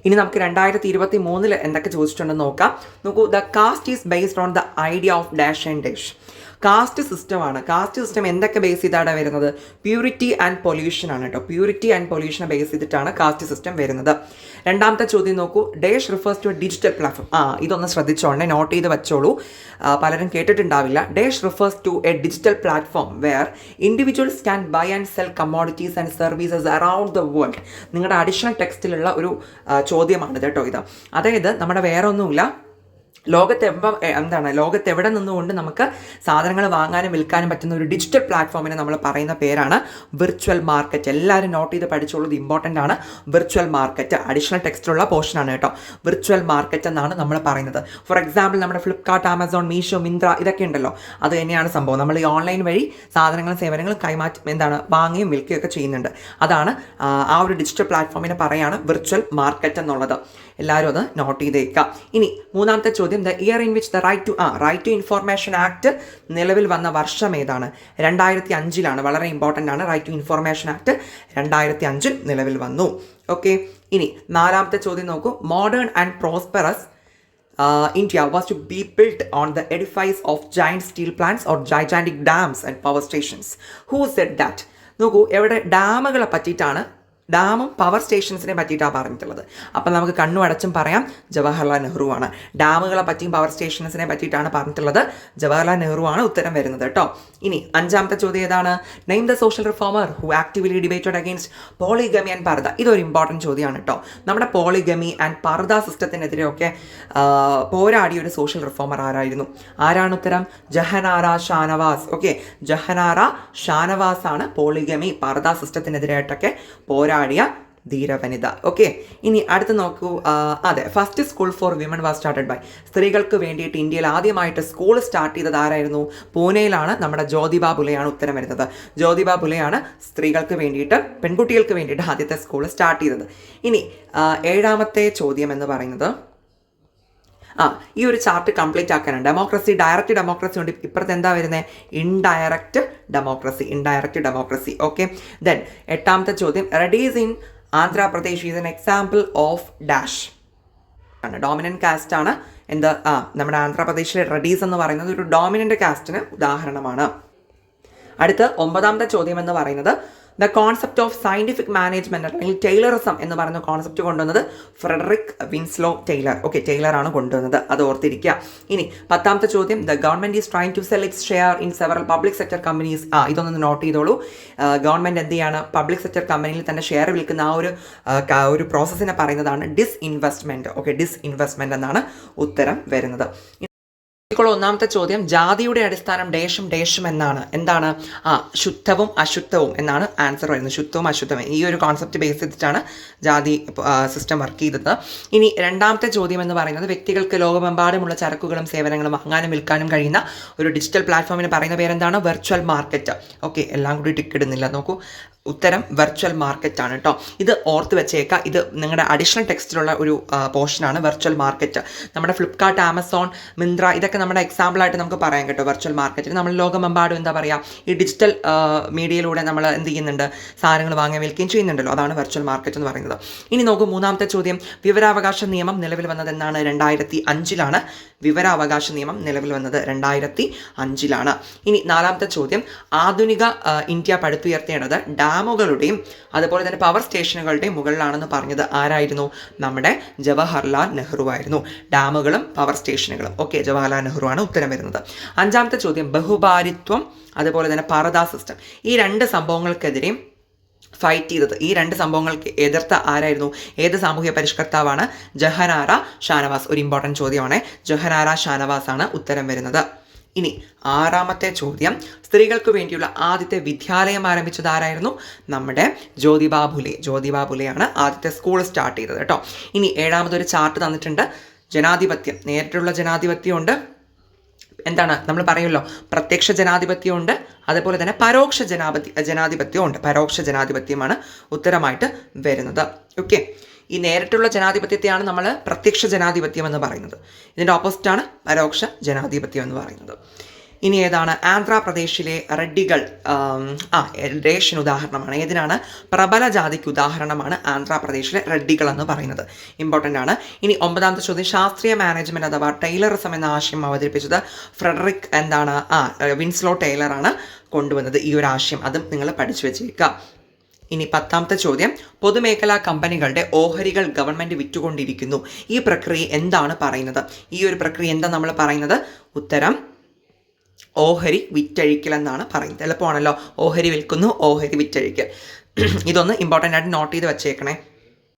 ഇനി നമുക്ക് 2023 എന്തൊക്കെ ചോദിച്ചിട്ടുണ്ടെന്ന് നോക്കാം. നോക്കൂ, the caste is based on the idea of dash and dash. Caste സിസ്റ്റമാണ്. കാസ്റ്റ് സിസ്റ്റം എന്തൊക്കെ ബേസ് ചെയ്താണ് വരുന്നത്? പ്യൂരിറ്റി ആൻഡ് പൊല്യൂഷൻ ആണ് കേട്ടോ. പ്യൂരിറ്റി ആൻഡ് പൊല്യൂഷനെ ബേസ് ചെയ്തിട്ടാണ് കാസ്റ്റ് സിസ്റ്റം വരുന്നത്. രണ്ടാമത്തെ ചോദ്യം നോക്കൂ, dash refers to a digital platform. ഇതൊന്ന് ശ്രദ്ധിച്ചോളെ, നോട്ട് ചെയ്ത് വെച്ചോളൂ, പലരും കേട്ടിട്ടുണ്ടാവില്ല. Dash refers to a digital platform where individuals can buy and sell commodities and services around the world. നിങ്ങളുടെ അഡീഷണൽ ടെക്സ്റ്റിലുള്ള ഒരു ചോദ്യമാണ് കേട്ടോ ഇത്. അതായത് നമ്മുടെ വേറെ ഒന്നുമില്ല, ലോകത്തെവിടെ നിന്നുകൊണ്ട് നമുക്ക് സാധനങ്ങൾ വാങ്ങാനും വിൽക്കാനും പറ്റുന്ന ഒരു ഡിജിറ്റൽ പ്ലാറ്റ്ഫോമിനെ നമ്മൾ പറയുന്ന പേരാണ് വിർച്വൽ മാർക്കറ്റ്. എല്ലാവരും നോട്ട് ചെയ്ത് പഠിച്ചോളൂ, ഇമ്പോർട്ടൻ്റ് ആണ്. വിർച്വൽ മാർക്കറ്റ് അഡീഷണൽ ടെക്സ്റ്റിലുള്ള പോർഷനാണ് കേട്ടോ. വിർച്വൽ മാർക്കറ്റ് എന്നാണ് നമ്മൾ പറയുന്നത്. ഫോർ എക്സാമ്പിൾ, നമ്മുടെ ഫ്ലിപ്കാർട്ട്, ആമസോൺ, മീഷോ, മിന്ത്ര ഇതൊക്കെ ഉണ്ടല്ലോ, അത് തന്നെയാണ് സംഭവം. നമ്മൾ ഈ ഓൺലൈൻ വഴി സാധനങ്ങളും സേവനങ്ങളും വാങ്ങുകയും വിൽക്കുകയും ഒക്കെ ചെയ്യുന്നുണ്ട്. അതാണ് ആ ഒരു ഡിജിറ്റൽ പ്ലാറ്റ്ഫോമിനെ പറയാണ് വിർച്വൽ മാർക്കറ്റ് എന്നുള്ളത്. എല്ലാവരും അത് നോട്ട് ചെയ്തേക്കാം. ഇനി മൂന്നാമത്തെ ചോദ്യം, the year in which the right to information act നിലവിൽ വന്ന വർഷം ഏതാണ്? 2005 വളരെ ഇമ്പോർട്ടൻ്റ് ആണ്. റൈറ്റ് ടു ഇൻഫോർമേഷൻ ആക്ട് 2005 നിലവിൽ വന്നു. ഓക്കെ, ഇനി നാലാമത്തെ ചോദ്യം നോക്കൂ, modern and prosperous India was to be built on the edifice of giant steel plants or gigantic dams and power stations. Who said that? നോക്കൂ, എവിടെ ഡാമുകളെ പറ്റിയിട്ടാണ്, ഡാമും പവർ സ്റ്റേഷൻസിനെ പറ്റിയിട്ടാണ് പറഞ്ഞിട്ടുള്ളത്. അപ്പം നമുക്ക് കണ്ണു അടച്ചും പറയാം, ജവഹർലാൽ നെഹ്റു ആണ്. ഡാമുകളെ പറ്റിയും പവർ സ്റ്റേഷൻസിനെ പറ്റിയിട്ടാണ് പറഞ്ഞിട്ടുള്ളത്, ജവഹർലാൽ നെഹ്റു ആണ് ഉത്തരം വരുന്നത് കേട്ടോ. ഇനി അഞ്ചാമത്തെ ചോദ്യം ഏതാണ്? Name the social reformer who actively debated against polygamy and purdah. ഇതൊരു ഇമ്പോർട്ടൻറ്റ് ചോദ്യമാണ് കേട്ടോ. നമ്മുടെ പോളിഗമി ആൻഡ് പർദ സിസ്റ്റത്തിനെതിരെയൊക്കെ പോരാടിയ ഒരു സോഷ്യൽ റിഫോമർ ആരാണ് ഉത്തരം? ജഹനാര ഷാനവാസ്. ഓക്കെ, ജഹനാര ഷാനവാസ് ആണ് പോളിഗമി പർദ സിസ്റ്റത്തിനെതിരായിട്ടൊക്കെ പോരാടിയ ധീരവനിത. ഓക്കെ, ഇനി അടുത്ത് നോക്കൂ, അതെ, first school for women was started by. സ്ത്രീകൾക്ക് വേണ്ടിയിട്ട് ഇന്ത്യയിൽ ആദ്യമായിട്ട് സ്കൂൾ സ്റ്റാർട്ട് ചെയ്തത് ആരായിരുന്നു? പൂനെയിലാണ്. നമ്മുടെ ജ്യോതിബ ഫുലെയാണ് ഉത്തരം വരുന്നത്. ജ്യോതിബ ഫുലെയാണ് സ്ത്രീകൾക്ക് വേണ്ടിയിട്ട്, പെൺകുട്ടികൾക്ക് വേണ്ടിയിട്ട് ആദ്യത്തെ സ്കൂൾ സ്റ്റാർട്ട് ചെയ്തത്. ഇനി ഏഴാമത്തെ ചോദ്യം എന്ന് പറയുന്നത്, ഈ ഒരു ചാർട്ട് കംപ്ലീറ്റ് ആക്കാനാണ്. ഡെമോക്രസി, ഡയറക്റ്റ് ഡെമോക്രസി ഉണ്ട്. ഇപ്പുറത്ത് എന്താ വരുന്നത്? Indirect democracy. ഓക്കെ, ദെൻ എട്ടാമത്തെ ചോദ്യം, Reddys in Andhra Pradesh is an example of dash. Dominant caste ആണ്. നമ്മുടെ ആന്ധ്രാപ്രദേശിലെ റെഡീസ് എന്ന് പറയുന്നത് ഒരു ഡോമിനന്റ് കാസ്റ്റിന് ഉദാഹരണമാണ്. അടുത്ത ഒമ്പതാമത്തെ ചോദ്യം എന്ന് പറയുന്നത്, the concept of scientific management അല്ലെങ്കിൽ ടൈലറിസം എന്ന് പറയുന്ന കോൺസെപ്റ്റ് കൊണ്ടുവന്നത് ഫ്രെഡറിക് വിൻസ്ലോ ടൈലർ. ഓക്കെ, ടൈലറാണ് കൊണ്ടുവന്നത്, അത് ഓർത്തിരിക്കുക. ഇനി പത്താമത്തെ ചോദ്യം, the government is trying to sell its share in several public sector companies. ഇതൊന്ന് നോട്ട് ചെയ്തോളൂ. ഗവൺമെന്റ് എന്ത് ചെയ്യാണ്? പബ്ലിക് സെക്ടർ കമ്പനിയിൽ തന്നെ ഷെയർ വിൽക്കുന്ന ആ ഒരു പ്രോസസ്സിനെ പറയുന്നതാണ് ഡിസ്ഇൻവെസ്റ്റ്മെന്റ്. ഓക്കെ, ഡിസ്ഇൻവെസ്റ്റ്മെന്റ് എന്നാണ് ഉത്തരം വരുന്നത്. ഒന്നാമത്തെ ചോദ്യം, ജാതിയുടെ അടിസ്ഥാനം ഡേഷും എന്നാണ്. എന്താണ്? ശുദ്ധവും അശുദ്ധവും എന്നാണ് ആൻസർ വരുന്നത്. ശുദ്ധവും അശുദ്ധവും, ഈ ഒരു കോൺസെപ്റ്റ് ബേസ് ചെയ്തിട്ടാണ് ജാതി സിസ്റ്റം വർക്ക് ചെയ്തത്. ഇനി രണ്ടാമത്തെ ചോദ്യം എന്ന് പറയുന്നത്, വ്യക്തികൾക്ക് ലോകമെമ്പാടുമുള്ള ചരക്കുകളും സേവനങ്ങളും വാങ്ങാനും വിൽക്കാനും കഴിയുന്ന ഒരു ഡിജിറ്റൽ പ്ലാറ്റ്ഫോമിന് പറയുന്ന പേരെന്താണ്? Virtual market. ഓക്കെ, എല്ലാം കൂടി ടിക്ക് ഇടുന്നില്ല, നോക്കൂ, ഉത്തരം വെർച്വൽ മാർക്കറ്റ് ആണ് കേട്ടോ. ഇത് ഓർത്ത് വെച്ചേക്കാം. ഇത് നിങ്ങളുടെ അഡീഷണൽ ടെക്സ്റ്റിലുള്ള ഒരു പോർഷനാണ് വെർച്വൽ മാർക്കറ്റ്. നമ്മുടെ ഫ്ലിപ്കാർട്ട്, ആമസോൺ, മിന്ത്ര ഇതൊക്കെ നമ്മുടെ എക്സാമ്പിളായിട്ട് നമുക്ക് പറയാം കേട്ടോ. വെർച്വൽ മാർക്കറ്റിൽ നമ്മൾ ലോകമെമ്പാടും എന്താ പറയുക, ഈ ഡിജിറ്റൽ മീഡിയയിലൂടെ നമ്മൾ എന്ത് ചെയ്യുന്നുണ്ട്? സാധനങ്ങൾ വാങ്ങുകയും വിൽക്കുകയും ചെയ്യുന്നുണ്ടല്ലോ, അതാണ് വെർച്വൽ മാർക്കറ്റ് എന്ന് പറയുന്നത്. ഇനി നോക്കൂ, മൂന്നാമത്തെ ചോദ്യം, വിവരാവകാശ നിയമം നിലവിൽ വന്നത് എന്നാണ്? 2005 വിവരാവകാശ നിയമം നിലവിൽ വന്നത് 2005. ഇനി നാലാമത്തെ ചോദ്യം, ആധുനിക ഇന്ത്യ പടുത്തുയർത്തേണ്ടത് ഡാമുകളുടെയും അതുപോലെ തന്നെ പവർ സ്റ്റേഷനുകളുടെയും മുകളിലാണെന്ന് പറഞ്ഞത് ആരായിരുന്നു? നമ്മുടെ ജവഹർലാൽ നെഹ്റു ആയിരുന്നു. ഡാമുകളും പവർ സ്റ്റേഷനുകളും. ഓക്കെ, ജവഹർലാൽ നെഹ്റു ആണ് ഉത്തരം വരുന്നത്. അഞ്ചാമത്തെ ചോദ്യം, ബഹുഭാരിത്വം അതുപോലെ തന്നെ പർദ സിസ്റ്റം, ഈ രണ്ട് സംഭവങ്ങൾക്കെതിരെയും ഫൈറ്റ് ചെയ്തത്, ഈ രണ്ട് സംഭവങ്ങൾക്ക് എതിർത്ത ആരായിരുന്നു? ഏത് സാമൂഹ്യ പരിഷ്കർത്താവാണ്? ജഹനാര ഷാനവാസ്. ഒരു ഇമ്പോർട്ടൻറ്റ് ചോദ്യമാണ്. ജഹനാര ഷാനവാസ് ആണ് ഉത്തരം വരുന്നത്. ഇനി ആറാമത്തെ ചോദ്യം, സ്ത്രീകൾക്ക് വേണ്ടിയുള്ള ആദ്യത്തെ വിദ്യാലയം ആരംഭിച്ചത് ആരായിരുന്നു? നമ്മുടെ ജ്യോതിബ ഫുലെയാണ് ആദ്യത്തെ സ്കൂൾ സ്റ്റാർട്ട് ചെയ്തത് കേട്ടോ. ഇനി ഏഴാമതൊരു ചാർട്ട് തന്നിട്ടുണ്ട്. ജനാധിപത്യം, നേരിട്ടുള്ള ജനാധിപത്യമുണ്ട്, എന്താണ് നമ്മൾ പറയുമല്ലോ, പ്രത്യക്ഷ ജനാധിപത്യമുണ്ട്, അതുപോലെ തന്നെ പരോക്ഷ ജനാധിപത്യമുണ്ട്. പരോക്ഷ ജനാധിപത്യമാണ് ഉത്തരമായിട്ട് വരുന്നത്. ഓക്കെ, ഈ നേരിട്ടുള്ള ജനാധിപത്യത്തെയാണ് നമ്മൾ പ്രത്യക്ഷ ജനാധിപത്യം എന്ന് പറയുന്നത്. ഇതിൻ്റെ ഓപ്പോസിറ്റാണ് പരോക്ഷ ജനാധിപത്യം എന്ന് പറയുന്നത്. ഇനി ഏതാണ്? ആന്ധ്രാപ്രദേശിലെ റെഡ്ഡികൾ റേഷന് ഉദാഹരണമാണ്. ഏതിനാണ്? പ്രബല ജാതിക്ക് ഉദാഹരണമാണ് ആന്ധ്രാപ്രദേശിലെ റെഡ്ഡികൾ എന്ന് പറയുന്നത്. ഇമ്പോർട്ടൻ്റ് ആണ്. ഇനി 9ാമത്തെ ചോദ്യം, ശാസ്ത്രീയ മാനേജ്മെൻറ്റ് അഥവാ ടൈലറിസം എന്ന ആശയം അവതരിപ്പിച്ചത് ഫ്രെഡറിക് വിൻസ്ലോ ടൈലറാണ് കൊണ്ടുവന്നത് ഈ ഒരു ആശയം. അതും നിങ്ങൾ പഠിച്ചു വെച്ചേക്കുക. ഇനി 10ാമത്തെ ചോദ്യം, പൊതുമേഖലാ കമ്പനികളുടെ ഓഹരികൾ ഗവൺമെൻറ് വിറ്റുകൊണ്ടിരിക്കുന്നു. ഈ പ്രക്രിയ എന്താണ് പറയുന്നത്? ഈ ഒരു പ്രക്രിയ എന്താ നമ്മൾ പറയുന്നത്? ഉത്തരം ഓഹരി വിറ്റഴിക്കൽ എന്നാണ് പറയുന്നത്. എളുപ്പമാണല്ലോ. ഓഹരി വിൽക്കുന്നു, ഓഹരി വിറ്റഴിക്കൽ. ഇതൊന്ന് ഇമ്പോർട്ടൻ്റ് ആയിട്ട് നോട്ട് ചെയ്ത് വെച്ചേക്കണേ.